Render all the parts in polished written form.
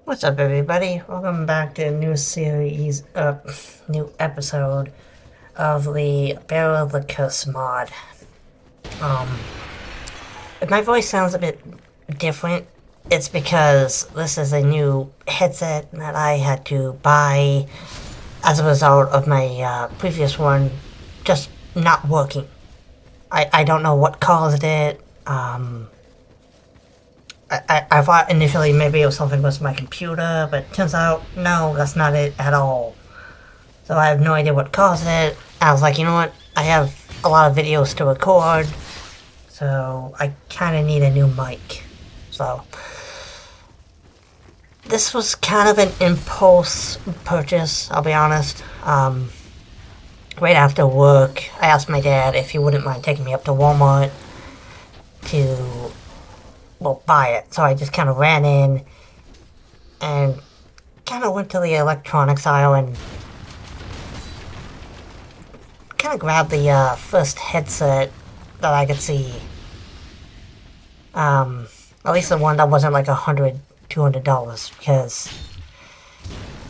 What's up, everybody? Welcome back to a new episode of the Barrel of the Curse mod. If my voice sounds a bit different, it's because this is a new headset that I had to buy as a result of my previous one just not working. I don't know what caused it. I thought initially maybe it was something with my computer, but it turns out, no, that's not it at all. So I have no idea what caused it. I was like, you know what? I have a lot of videos to record, so I kind of need a new mic. So this was kind of an impulse purchase, I'll be honest. Right after work, I asked my dad if he wouldn't mind taking me up to Walmart to buy it. So I just kind of ran in and kind of went to the electronics aisle and kind of grabbed the first headset that I could see. At least the one that wasn't like $100, $200, because,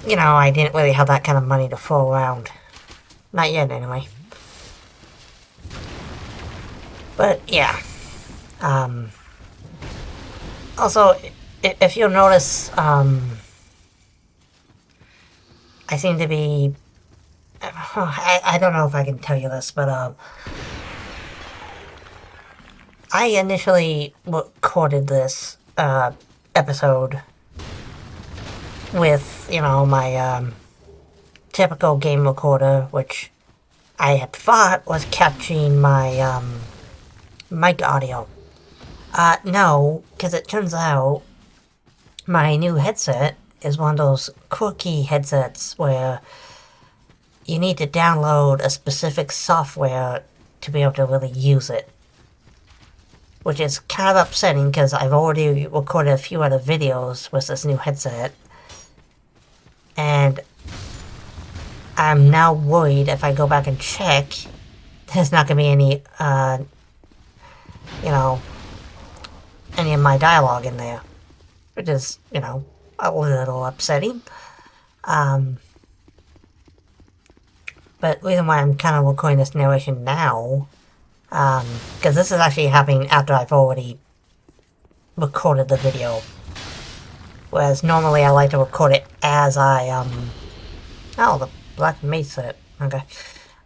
I didn't really have that kind of money to throw around. Not yet, anyway. But, yeah. Also, if you'll notice, I seem to be... I don't know if I can tell you this, but, I initially recorded this, episode with, my, typical game recorder, which I had thought was capturing my, mic audio. No, because it turns out my new headset is one of those quirky headsets where you need to download a specific software to be able to really use it. Which is kind of upsetting because I've already recorded a few other videos with this new headset. And I'm now worried if I go back and check, there's not going to be any, any of my dialogue in there. Which is, a little upsetting. But the reason why I'm kind of recording this narration now, because this is actually happening after I've already recorded the video. Whereas normally I like to record it as I, oh, the Black Mage set, okay.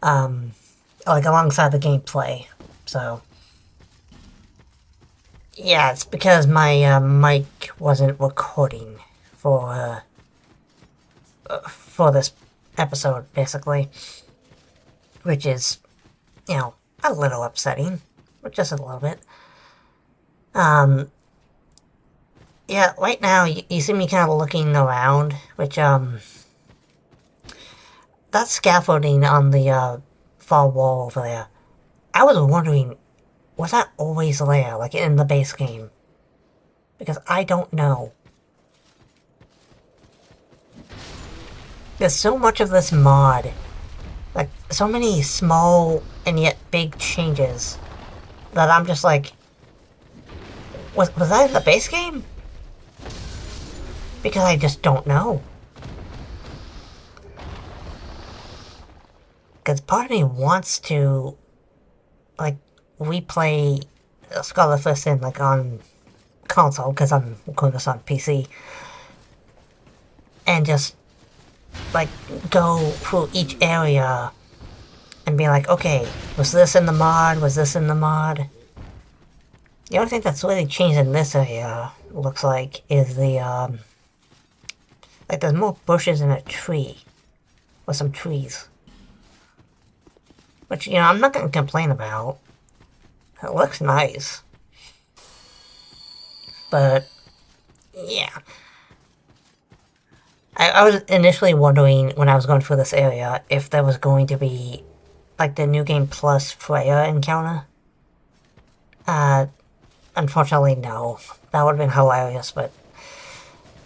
Like alongside the gameplay, so. Yeah, it's because my mic wasn't recording for this episode, basically. Which is, a little upsetting. But just a little bit. Yeah, right now, you see me kind of looking around, which, that scaffolding on the, far wall over there. I was wondering, was that always there, like in the base game? Because I don't know. There's so much of this mod, like, so many small and yet big changes, that I'm just like, was that in the base game? Because I just don't know. Because part of me wants to, like, replay Scholar First Sin, like, on console, because I'm recording this on PC, and just, like, go through each area and be like, okay, was this in the mod? Was this in the mod? The only thing that's really changed in this area, looks like, is the, like, there's more bushes in a tree. Or some trees. Which, I'm not going to complain about. It looks nice. But, yeah. I was initially wondering, when I was going through this area, if there was going to be, like, the New Game Plus Freya encounter. Unfortunately, no. That would have been hilarious, but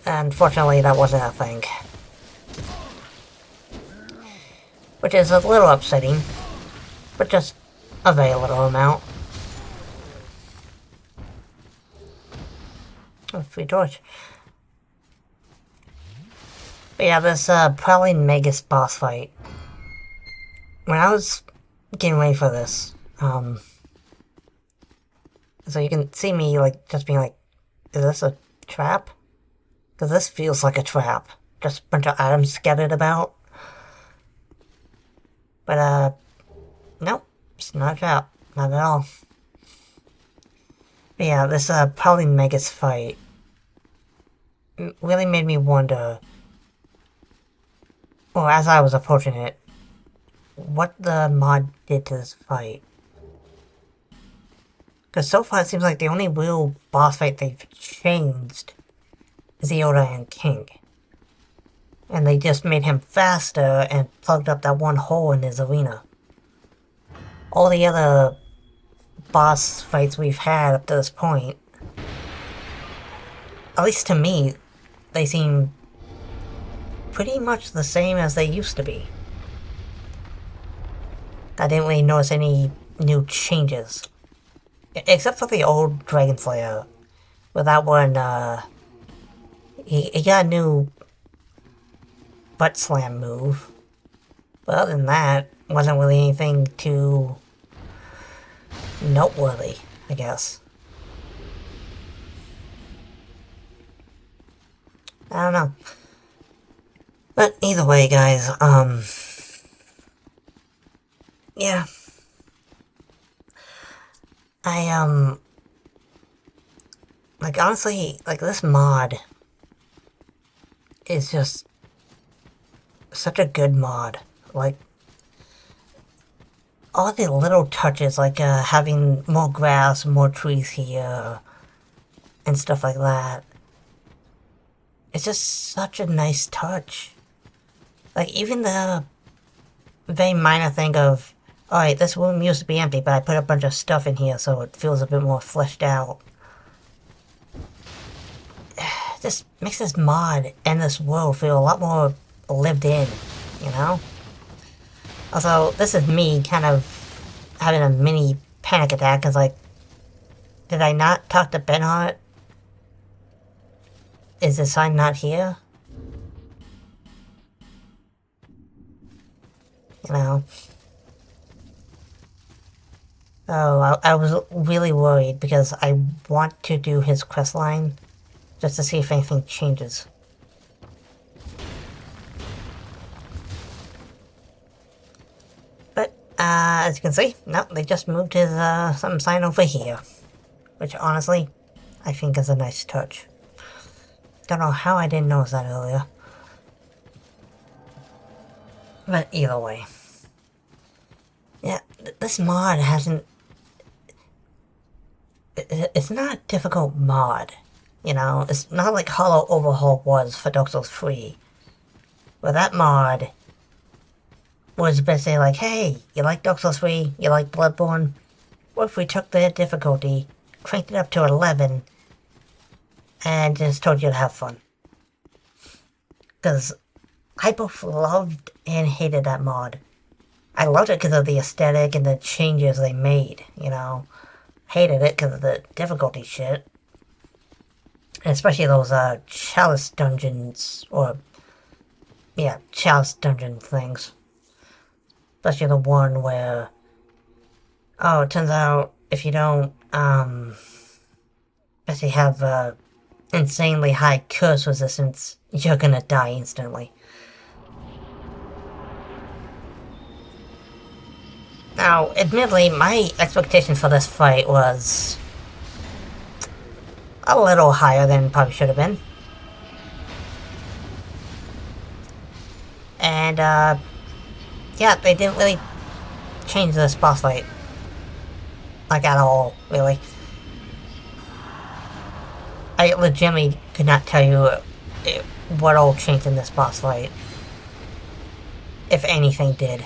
unfortunately, that wasn't a thing. Which is a little upsetting, but just a very little amount. Oh, free torch. But yeah, this probably Magus boss fight. When I was getting ready for this, so you can see me like just being like, is this a trap? Because this feels like a trap. Just a bunch of items scattered about. But nope, it's not a trap. Not at all. But yeah, this probably Magus fight really made me wonder, well, as I was approaching it, what the mod did to this fight. Because so far it seems like the only real boss fight they've changed is the Iron King. And they just made him faster and plugged up that one hole in his arena. All the other boss fights we've had up to this point, at least to me, they seem pretty much the same as they used to be. I didn't really notice any new changes. Except for the old Dragon Slayer. With that one, he got a new butt slam move. But other than that, wasn't really anything too noteworthy, I guess. I don't know. But either way, guys, yeah. Like, honestly, like, this mod is just such a good mod. Like, all the little touches, like, having more grass, more trees here, and stuff like that. It's just such a nice touch. Like, even the very minor thing of, alright, this room used to be empty, but I put a bunch of stuff in here so it feels a bit more fleshed out. Just makes this mod and this world feel a lot more lived in, you know? Also, this is me kind of having a mini panic attack, because, like, did I not talk to Benhart? Is the sign not here? You know? Oh, I was really worried because I want to do his quest line just to see if anything changes. But, as you can see, no, they just moved his, some sign over here. Which, honestly, I think is a nice touch. Don't know how I didn't notice that earlier. But either way. Yeah, this mod hasn't... It's not a difficult mod, you know? It's not like Hollow Overhaul was for Dark Souls 3. Where that mod was basically like, hey, you like Dark Souls 3? You like Bloodborne? What if we took the difficulty, cranked it up to 11, and just told you to have fun? Because I both loved and hated that mod. I loved it because of the aesthetic and the changes they made, you know? Hated it because of the difficulty shit. And especially those, Chalice dungeons, or, yeah, Chalice dungeon things. Especially the one where, oh, it turns out if you don't, basically have, insanely high curse resistance, you're gonna die instantly. Now, admittedly, my expectation for this fight was a little higher than it probably should have been. And, yeah, they didn't really change this boss fight. Like, at all, really. I legitimately could not tell you what all changed in this boss fight. If anything did.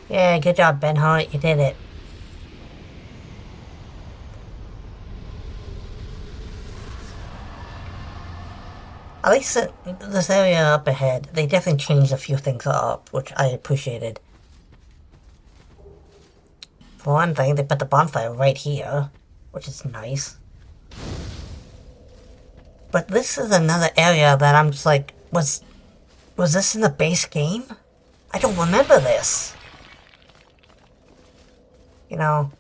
Yeah, good job, Benhart. You did it. At least this area up ahead, they definitely changed a few things up, which I appreciated. For one thing, they put the bonfire right here, which is nice. But this is another area that I'm just like, was this in the base game? I don't remember this. You know,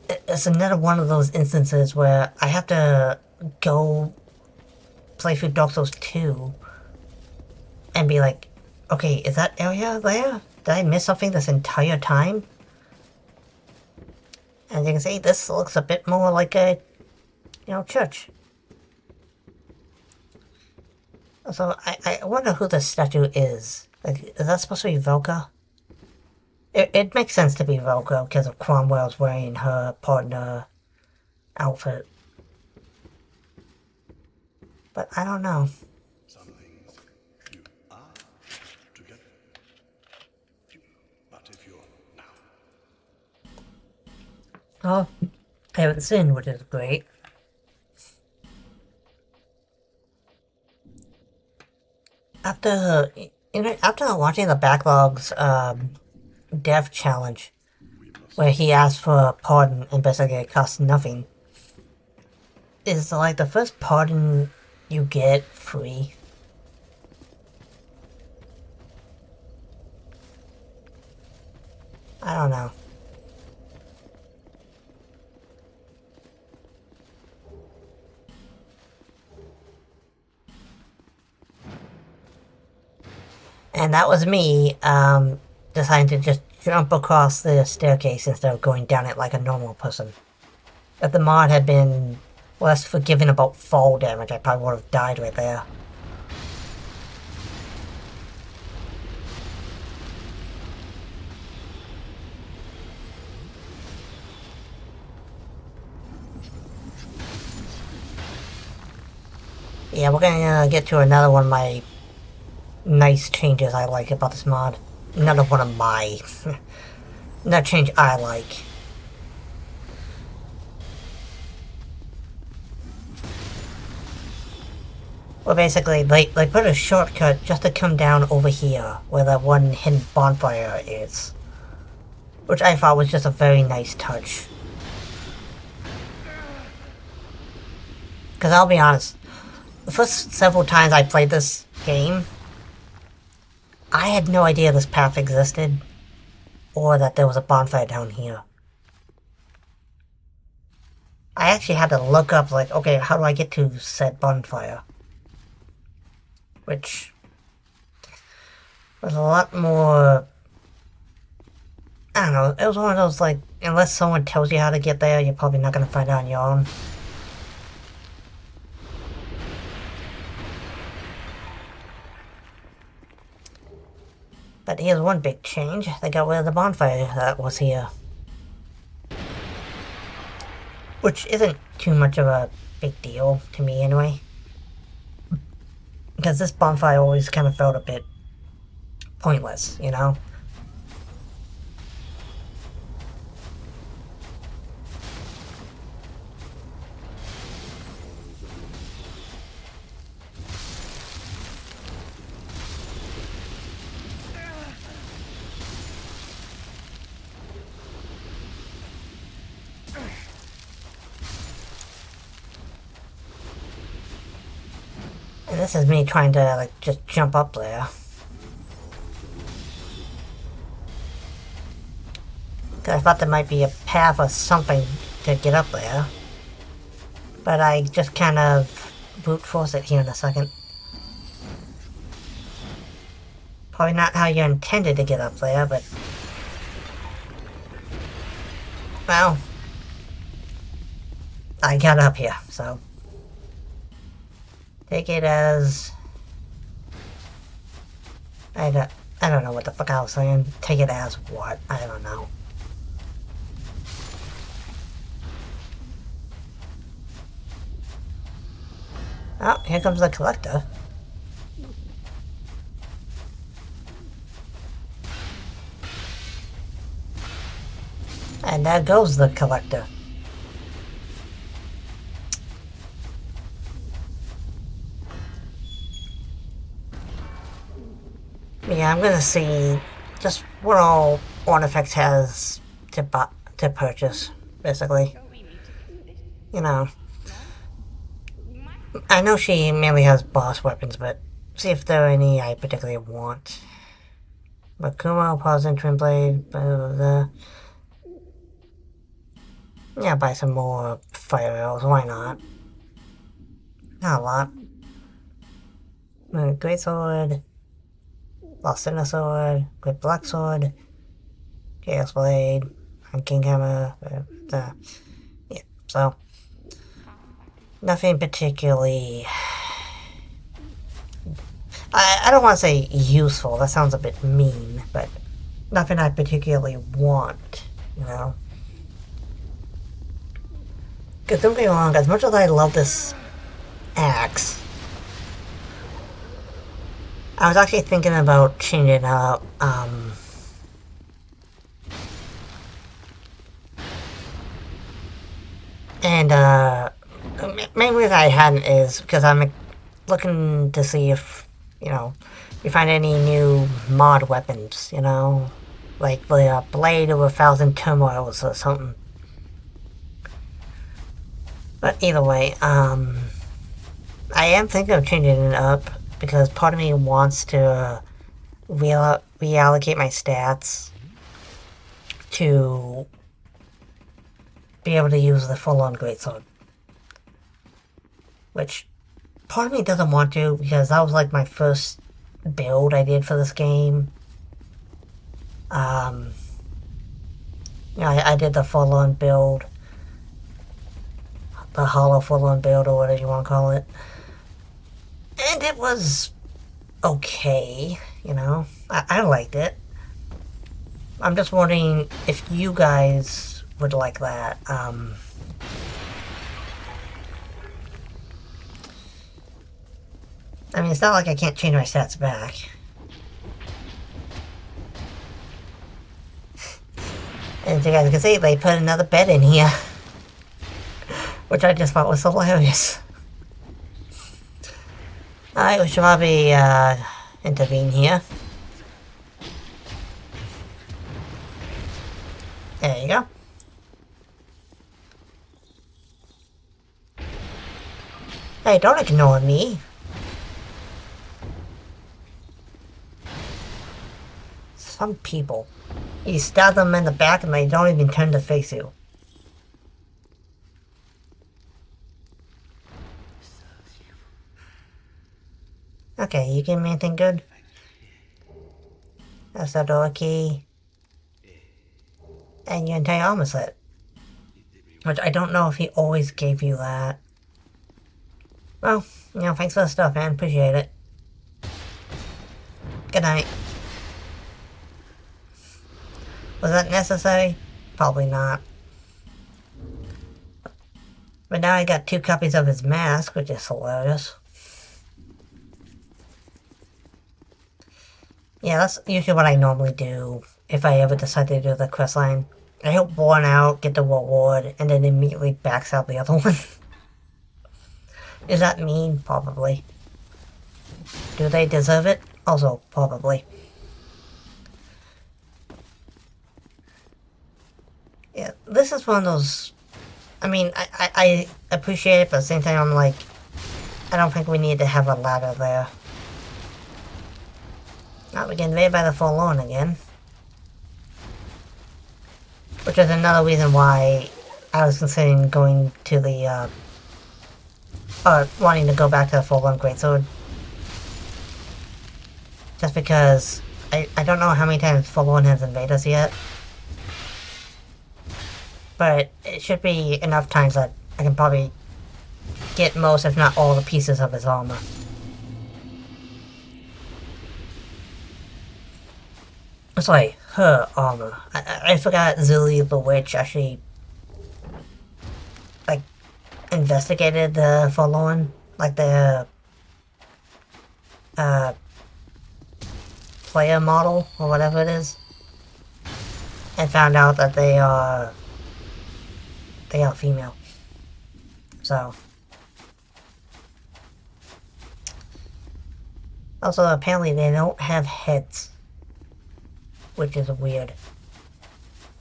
it's another one of those instances where I have to go play through Dark Souls 2 and be like, okay, is that area there? Did I miss something this entire time? And you can see this looks a bit more like a, church. So I wonder who the statue is. Like, is that supposed to be Velka? It makes sense to be Velka because of Cromwell's wearing her partner outfit. But I don't know. Some things you are together. But if you're now. Oh, I haven't seen, which is great. After watching the Backlogs dev challenge, where he asked for a pardon and basically it costs nothing, is like the first pardon you get free. I don't know. And that was me, deciding to just jump across the staircase instead of going down it like a normal person. If the mod had been less forgiving about fall damage, I probably would have died right there. Yeah, we're gonna get to another one of my nice changes I like about this mod. Another one of my... another change I like. Well, basically, they put a shortcut just to come down over here, where that one hidden bonfire is. Which I thought was just a very nice touch. Because I'll be honest, the first several times I played this game, I had no idea this path existed, or that there was a bonfire down here. I actually had to look up, like, okay, how do I get to said bonfire? Which was a lot more... I don't know, it was one of those, like, unless someone tells you how to get there, you're probably not going to find out on your own. But here's one big change. They got rid of the bonfire that was here. Which isn't too much of a big deal to me anyway. Because this bonfire always kind of felt a bit pointless, you know? And this is me trying to, like, just jump up there. Because I thought there might be a path or something to get up there. But I just kind of brute force it here in a second. Probably not how you intended to get up there, but... well... I got up here, so... take it as... I don't know what the fuck I was saying. Take it as what? I don't know. Oh, here comes the collector. And there goes the collector. yeah, I'm gonna see just what all Artifacts has to purchase, basically. You know, I know she mainly has boss weapons, but see if there are any I particularly want. Makuma, Pause and Twin Blade, blah, blah, blah. Yeah, buy some more fire arrows, why not? Not a lot. Great Sword, Lost Sinner Sword, Great Black Sword, Chaos Blade, and King Hammer. Yeah, so nothing particularly. I don't want to say useful, that sounds a bit mean, but nothing I particularly want, you know? Because don't get me wrong, as much as I love this axe, I was actually thinking about changing it up, and, main reason I hadn't is because I'm looking to see if, you know, we find any new mod weapons, you know? Like the Blade of 1,000 Turmoils or something. But either way, I am thinking of changing it up because part of me wants to reallocate my stats to be able to use the full-on greatsword. Which part of me doesn't want to because that was like my first build I did for this game. You know, I did the full-on build. The hollow full-on build or whatever you want to call it. And it was okay, you know. I liked it. I'm just wondering if you guys would like that. I mean, it's not like I can't change my stats back. And as you guys can see, they put another bed in here. Which I just thought was hilarious. Alright, we should probably intervene here. There you go. Hey, don't ignore me. Some people. You stab them in the back and they don't even turn to face you. Okay, you give me anything good? That's the door key. And your entire armor set. Which I don't know if he always gave you that. Well, you know, thanks for the stuff, man. Appreciate it. Good night. Was that necessary? Probably not. But now I got 2 copies of his mask, which is hilarious. Yeah, that's usually what I normally do if I ever decide to do the quest line. I help one out, get the reward, and then immediately backs out the other one. Is that mean? Probably. Do they deserve it? Also, probably. Yeah, this is one of those... I mean, I appreciate it, but at the same time I'm like... I don't think we need to have a ladder there. We're getting invaded by the Forlorn again. Which is another reason why I was considering going to the, wanting to go back to the Forlorn Greatsword. Just because I don't know how many times Forlorn has invaded us yet. But it should be enough times that I can probably get most, if not all, the pieces of his armor. Sorry, her armor. I forgot Zilly the Witch actually, like, investigated the Forlorn, like the, player model, or whatever it is, and found out that they are female. So. Also, apparently they don't have heads. which is weird.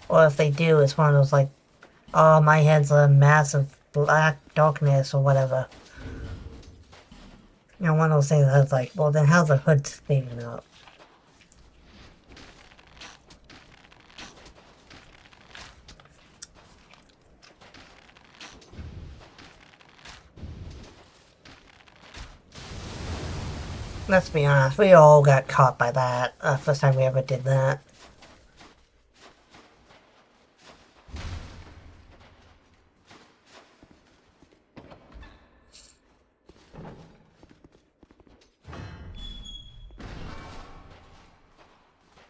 Or if they do, it's one of those like, oh, my head's a massive black darkness or whatever. You know, one of those things that's like, well, then how's the hood standing up? Let's be honest, we all got caught by that. First time we ever did that.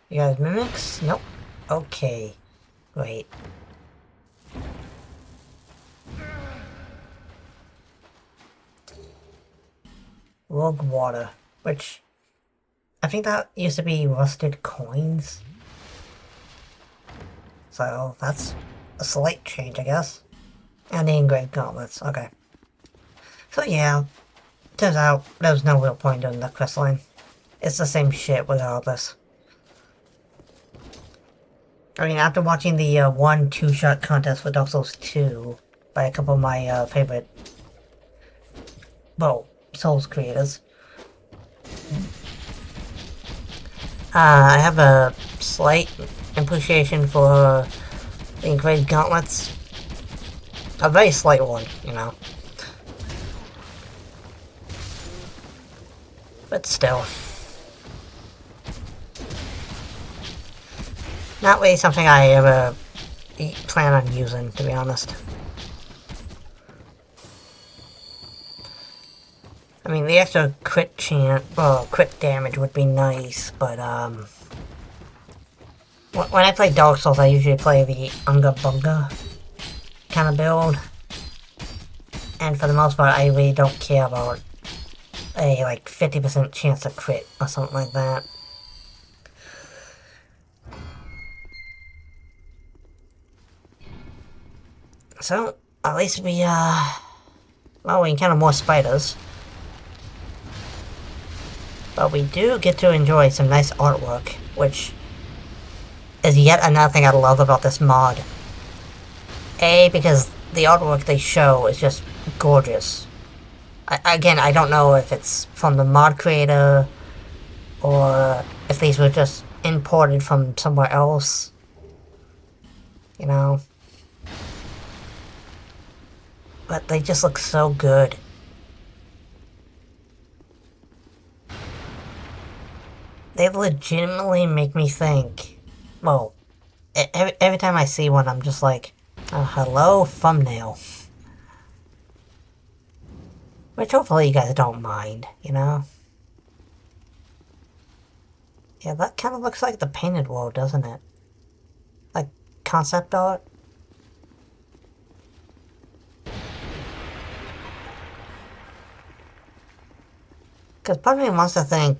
You guys mimics? Nope. Okay. Great. Rogue water. Which, I think that used to be rusted coins. So, that's a slight change, I guess. And the engraved gauntlets, okay. So yeah, turns out there's no real point doing the quest line. It's the same shit regardless. I mean, after watching the one two-shot contest for Dark Souls 2 by a couple of my favorite, well, Souls creators, I have a slight appreciation for the engraved gauntlets. A very slight one, you know. But still. Not really something I ever plan on using, to be honest. I mean, the extra crit crit damage would be nice, but, when I play Dark Souls, I usually play the Unga Bunga kind of build. And for the most part, I really don't care about a, like, 50% chance to crit or something like that. So, at least we, well, we encounter more spiders. But we do get to enjoy some nice artwork, which is yet another thing I love about this mod. A, because the artwork they show is just gorgeous. Again, I don't know if it's from the mod creator, or if these were just imported from somewhere else. You know? But they just look so good. They legitimately make me think. Well, every time I see one, I'm just like, oh, hello, thumbnail. Which hopefully you guys don't mind, you know? Yeah, that kind of looks like the Painted World, doesn't it? Like, concept art? Because part of me wants to think,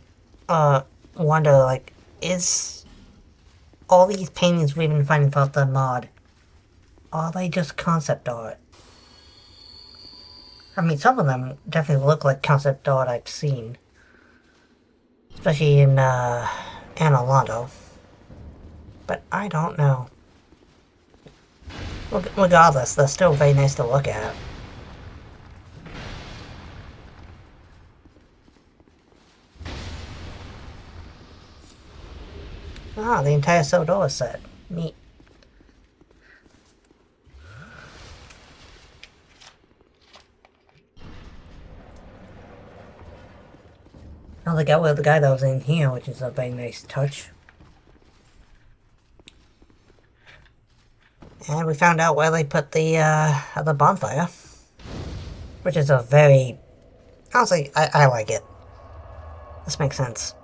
wonder, like, is all these paintings we've been finding about the mod, are they just concept art? I mean, some of them definitely look like concept art I've seen. Especially in, Anor Londo. But I don't know. Regardless, they're still very nice to look at. Ah, the entire Sodora set. Neat. Oh, they got rid of the guy that was in here, which is a very nice touch. And we found out where they put the other bonfire. Which is a very... Honestly, I like it. This makes sense.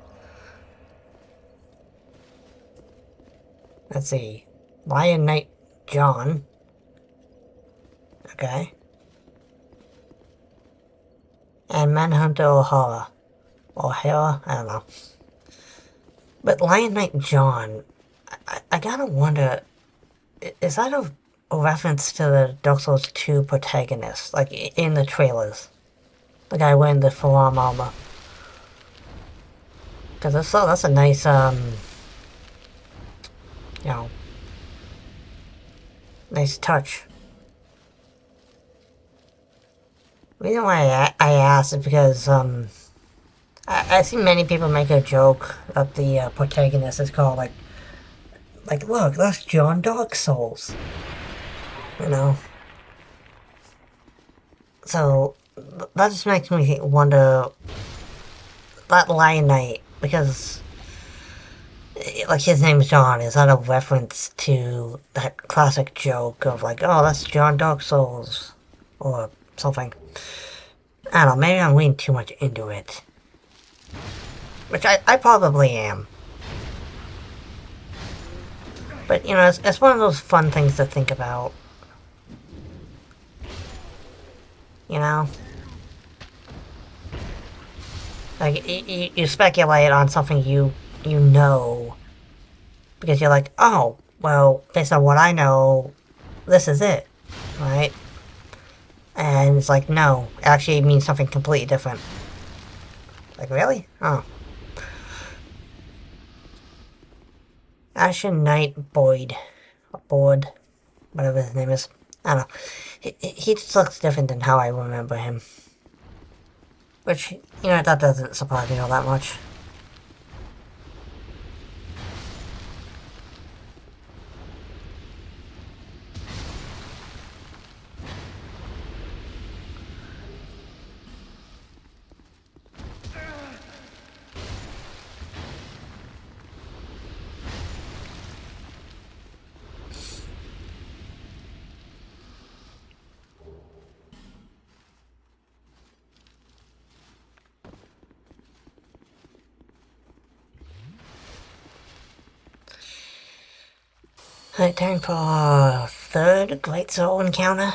Let's see. Lion Knight John. Okay. And Manhunter O'Hara. O'Hara? I don't know. But Lion Knight John, I gotta wonder, is that a reference to the Dark Souls 2 protagonist? Like, in the trailers? The guy wearing the full-arm armor. Because that's a nice, you know, nice touch. The reason why I asked is because, I see many people make a joke that the protagonist is called, like, look, that's John Dark Souls. You know? So, that just makes me wonder, that Lion Knight, because, like, his name's John, is that a reference to that classic joke of, like, oh, that's John Dark Souls, or something? I don't know, maybe I'm reading too much into it. Which I probably am. But, you know, it's one of those fun things to think about. You know? Like, you speculate on something you know. Because you're like, oh, well, based on what I know, this is it. Right? And it's like, no, it actually means something completely different. Like, really? Oh. Ashen Knight Boyd. Or Boyd. Whatever his name is. I don't know. He just looks different than how I remember him. Which, you know, that doesn't surprise me all that much. Alright, time for our third Great Soul encounter.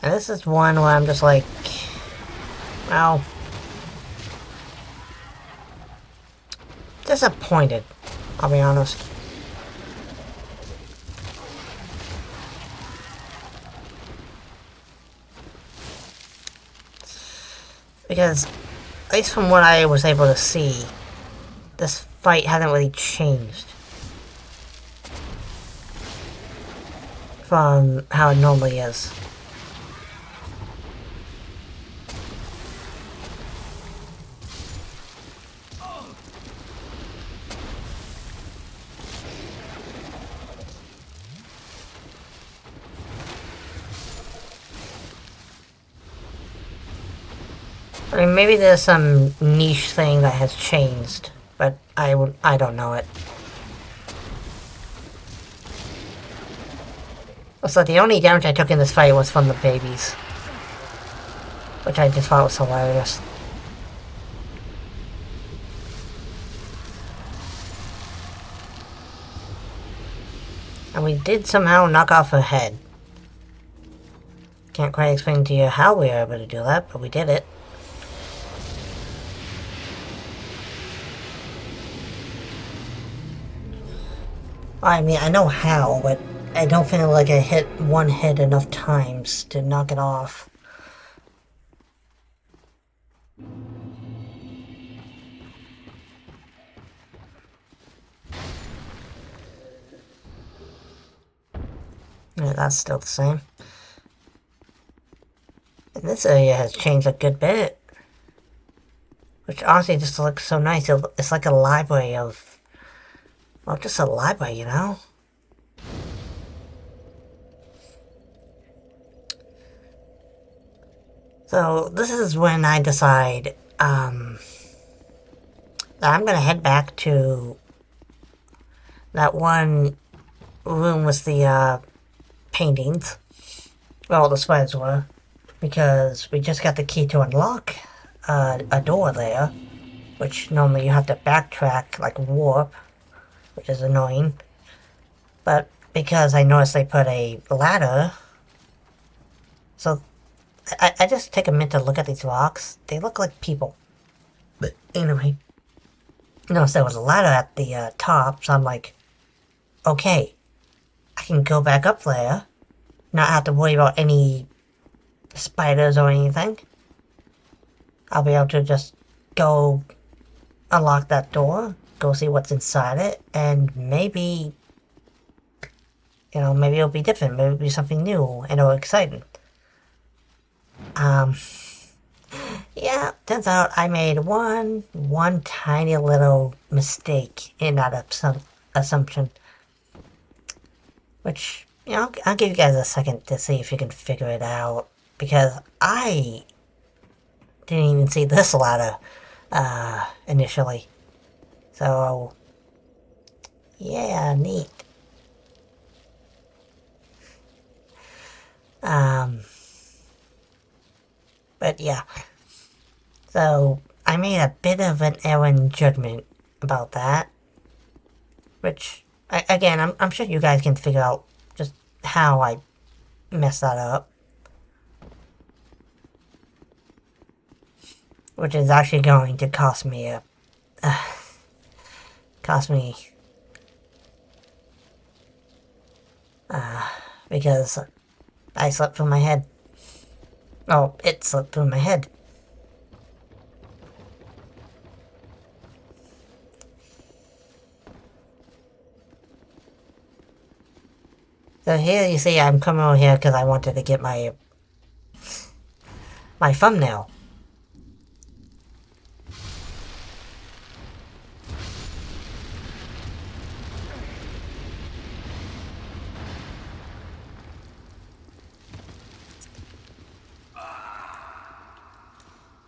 And this is one where I'm just like, well, disappointed, I'll be honest. Because, at least from what I was able to see, this fight hasn't really changed from how it normally is. I mean, maybe there's some niche thing that has changed, but I don't know it. So the only damage I took in this fight was from the babies, which I just thought was hilarious. And we did somehow knock off her head. Can't quite explain to you how we were able to do that, but we did it. I mean, I know how, but I don't feel like I hit one hit enough times to knock it off. Yeah, that's still the same. And this area has changed a good bit. Which honestly just looks so nice. It's like a library of... Well, just a library, you know? So, this is when I decide, that I'm gonna head back to that one room with the, paintings. Well, the spiders were. Because we just got the key to unlock, a door there. Which normally you have to backtrack, like warp. Which is annoying. But because I noticed they put a ladder, so I just take a minute to look at these rocks. They look like people. But anyway, noticed there was a ladder at the top, so I'm like, okay, I can go back up there, not have to worry about any spiders or anything. I'll be able to just go unlock that door, go see what's inside it, and maybe, maybe it'll be different, maybe it'll be something new and or exciting. Yeah, turns out I made one tiny little mistake in that assumption. Which, I'll give you guys a second to see if you can figure it out. Because I didn't even see this ladder, initially. So, yeah, neat. But yeah. So, I made a bit of an error in judgment about that. Which, again, I'm sure you guys can figure out just how I messed that up. Which is actually going to cost me because I slipped from my head. Oh, it slipped through my head. So here you see I'm coming over here because I wanted to get my thumbnail.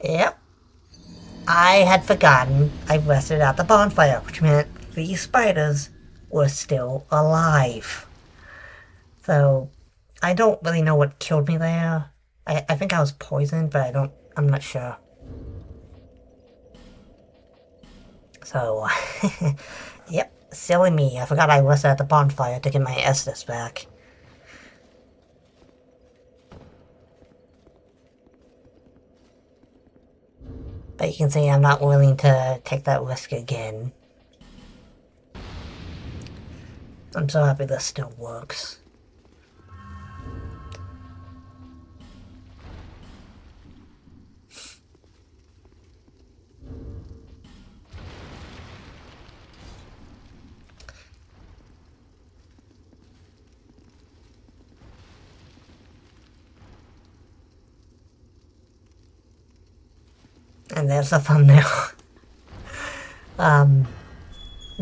Yep. I had forgotten I rested at the bonfire, which meant these spiders were still alive. So, I don't really know what killed me there. I think I was poisoned, but I'm not sure. So, yep, silly me. I forgot I rested at the bonfire to get my Estus back. But you can see I'm not willing to take that risk again. I'm so happy this still works. And there's the thumbnail. I'm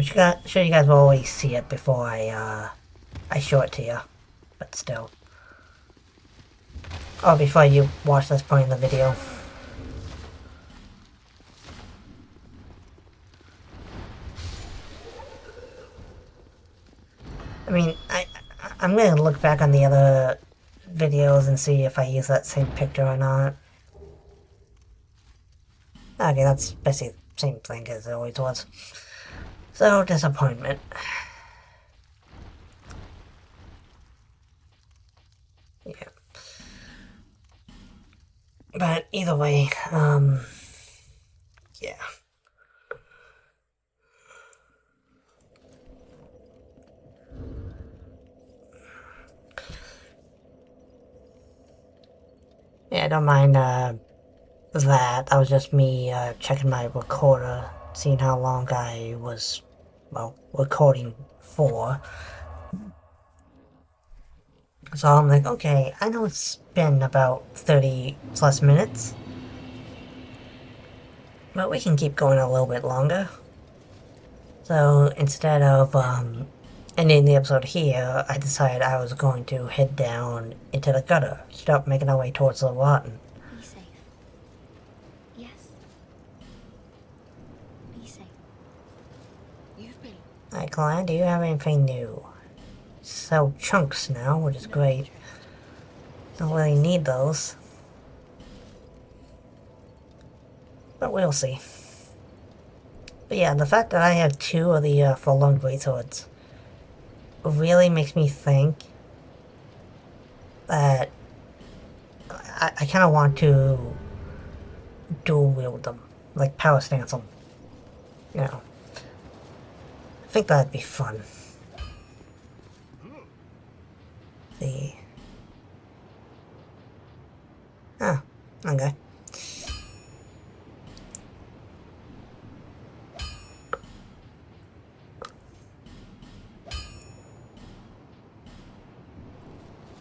sure you guys will always see it before I show it to you. But still. Or before you watch this point in the video. I mean, I'm gonna look back on the other videos and see if I use that same picture or not. Okay, that's basically the same thing as it always was. So, disappointment. Yeah. But either way, yeah. Yeah, I don't mind, that. That was just me, checking my recorder, seeing how long I was, well, recording for. So I'm like, okay, I know it's been about 30 plus minutes. But we can keep going a little bit longer. So instead of, ending the episode here, I decided I was going to head down into the gutter, start making our way towards the rotten. Be safe. Yes. Be safe. You've been. Hi, Klein, do you have anything new? Sell chunks now, which is great. Don't really need those. But we'll see. But yeah, the fact that I have 2 of the Forlorn Greatswords really makes me think that I kind of want to dual wield them, like power stance them. You know, I think that'd be fun. see. Oh, okay.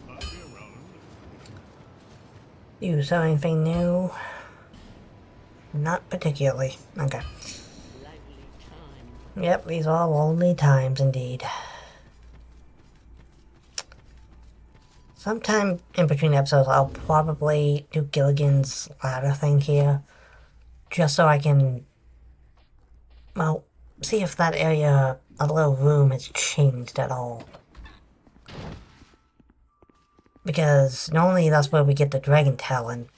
I'll be around. You saw anything new? Not particularly. Okay. Lively time. Yep, these are lonely times indeed. Sometime in between episodes, I'll probably do Gilligan's ladder thing here. Just so I can, well, see if that area, a little room, has changed at all. Because normally that's where we get the Dragon Talon,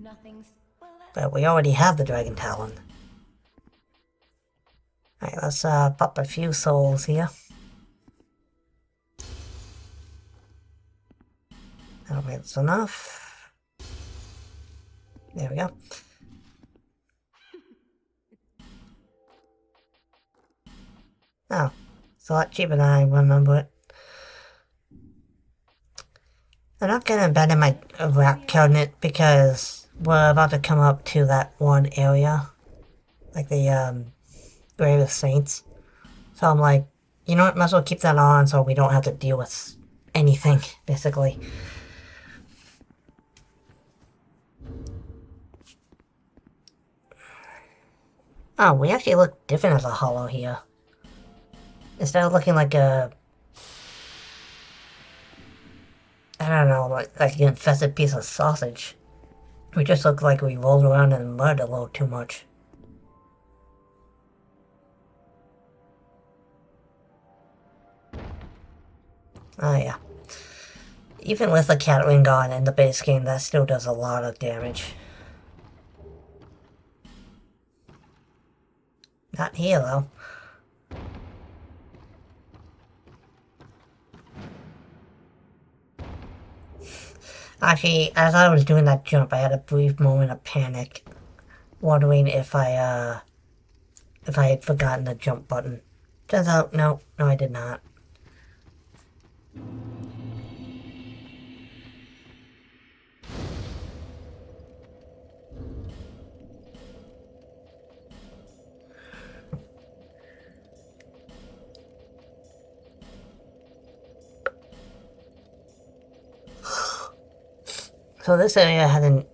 Nothing's. Well, that's but we already have the Dragon Talon. Alright, let's pop a few souls here. Oh, wait, that's enough. There we go. Oh, it's a lot cheaper than I remember it. I'm not gonna abandon my rack cabinet because we're about to come up to that one area. Like the, Grave of Saints. So I'm like, you know what, might as well keep that on so we don't have to deal with anything, basically. Oh, we actually look different as a hollow here. Instead of looking like a... I don't know, like an infested piece of sausage. We just look like we rolled around in mud a little too much. Oh yeah. Even with the Catwing on in the base game, that still does a lot of damage. Not here though. Actually, as I was doing that jump, I had a brief moment of panic, wondering if I had forgotten the jump button. Turns out, no, I did not. So this area hasn't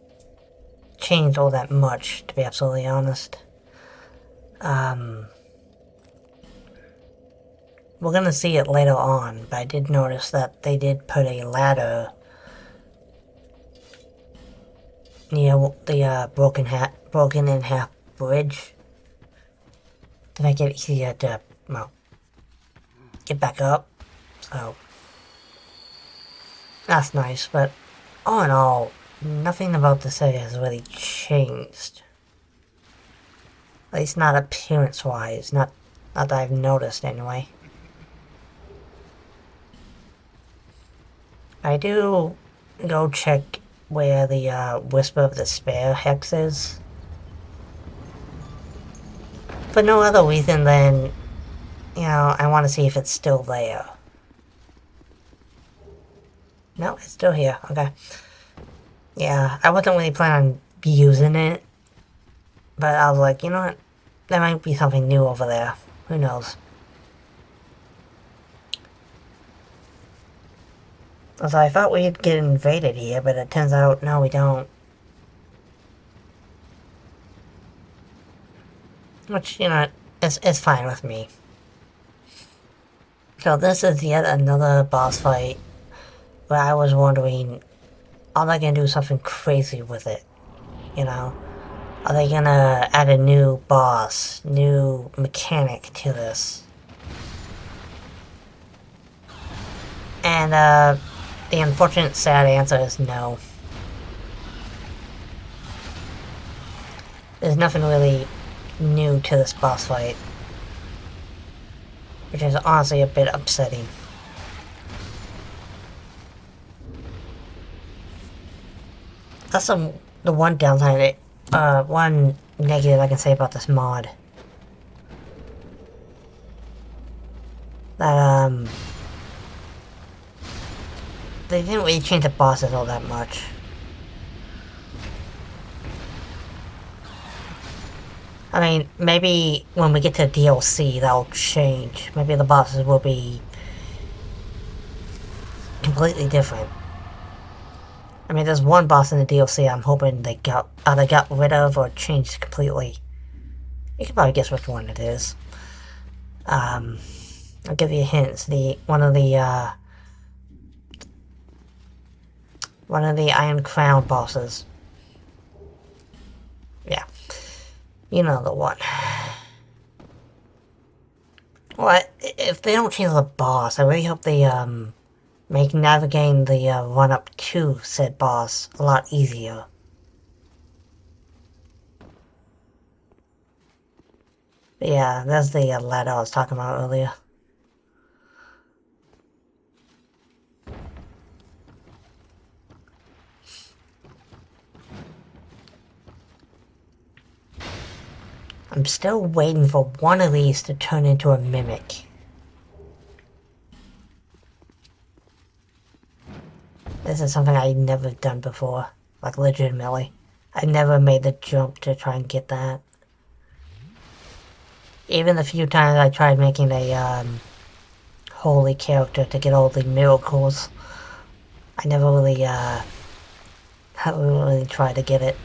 changed all that much, to be absolutely honest. We're gonna see it later on, but I did notice that they did put a ladder near the broken in half bridge to make it easier to, well, get back up. So that's nice, but all in all, nothing about this area has really changed. At least not appearance-wise, not that I've noticed anyway. I do go check where the Whisper of Despair hex is. For no other reason than, you know, I want to see if it's still there. No, it's still here. Okay. Yeah, I wasn't really planning on using it. But I was like, you know what? There might be something new over there. Who knows? So I thought we'd get invaded here, but it turns out, no, we don't. Which, you know, it's fine with me. So this is yet another boss fight where I was wondering, are they gonna do something crazy with it? You know? Are they gonna add a new boss, new mechanic to this? And, the unfortunate sad answer is no. There's nothing really new to this boss fight. Which is honestly a bit upsetting. That's the one downside, one negative I can say about this mod. That, they didn't really change the bosses all that much. I mean, maybe when we get to DLC, that'll change. Maybe the bosses will be completely different. I mean, there's one boss in the DLC I'm hoping they got rid of or changed completely. You can probably guess which one it is. I'll give you a hint. It's one of the Iron Crown bosses. Yeah. You know the one. Well, if they don't change the boss, I really hope they, make navigating the, run-up to said boss a lot easier. But yeah, that's the ladder I was talking about earlier. I'm still waiting for one of these to turn into a mimic. This is something I've never done before. Like, legitimately. I never made the jump to try and get that. Even the few times I tried making a, holy character to get all the miracles, I never really, tried to get it.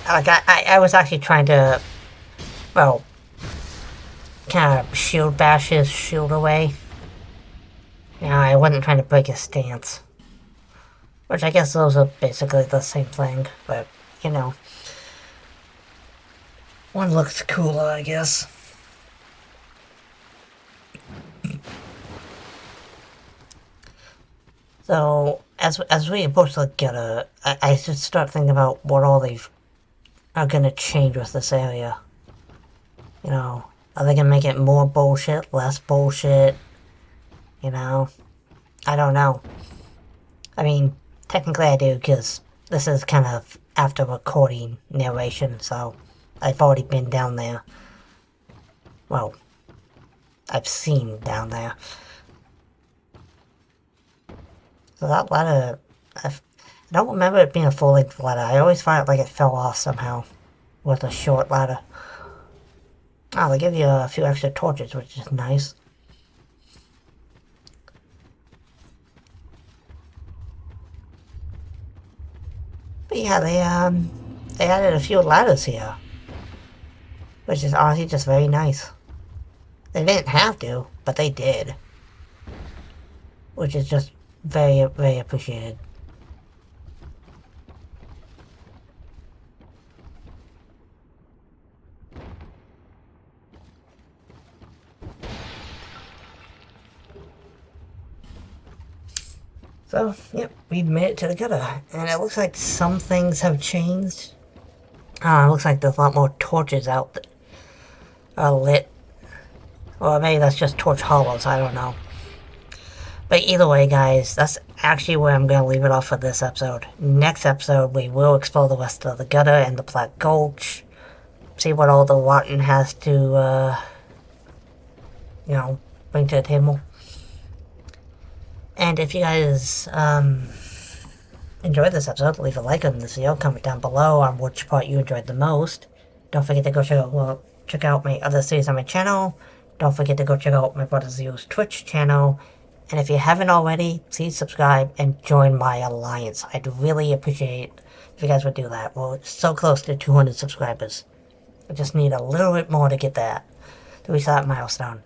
Like, I was actually trying to, well, kind of shield bash his shield away. You know, I wasn't trying to break his stance. Which I guess those are basically the same thing, but, you know. One looks cooler, I guess. So, as we approach the gutter, I should start thinking about what all these are gonna change with this area. You know, are they gonna make it more bullshit, less bullshit? You know? I don't know. I mean, technically I do, because this is kind of after recording narration, so I've already been down there. Well, I've seen down there. So that ladder, I don't remember it being a full-length ladder. I always find it like it fell off somehow with a short ladder. Oh, they give you a few extra torches, which is nice. But yeah, they added a few ladders here, which is honestly just very nice. They didn't have to, but they did, which is just very, very appreciated. So, yep, we've made it to the gutter, and it looks like some things have changed. It looks like there's a lot more torches out that are lit. Or maybe that's just torch hollows, I don't know. But either way, guys, that's actually where I'm going to leave it off for this episode. Next episode, we will explore the rest of the gutter and the Black Gulch. See what all the rotten has to, you know, bring to the table. And if you guys, enjoyed this episode, leave a like on this video, comment down below on which part you enjoyed the most. Don't forget to go check out my other series on my channel. Don't forget to go check out my Brother Zeo's Twitch channel. And if you haven't already, please subscribe and join my alliance. I'd really appreciate if you guys would do that. We're so close to 200 subscribers. I just need a little bit more to get that, to reach that milestone.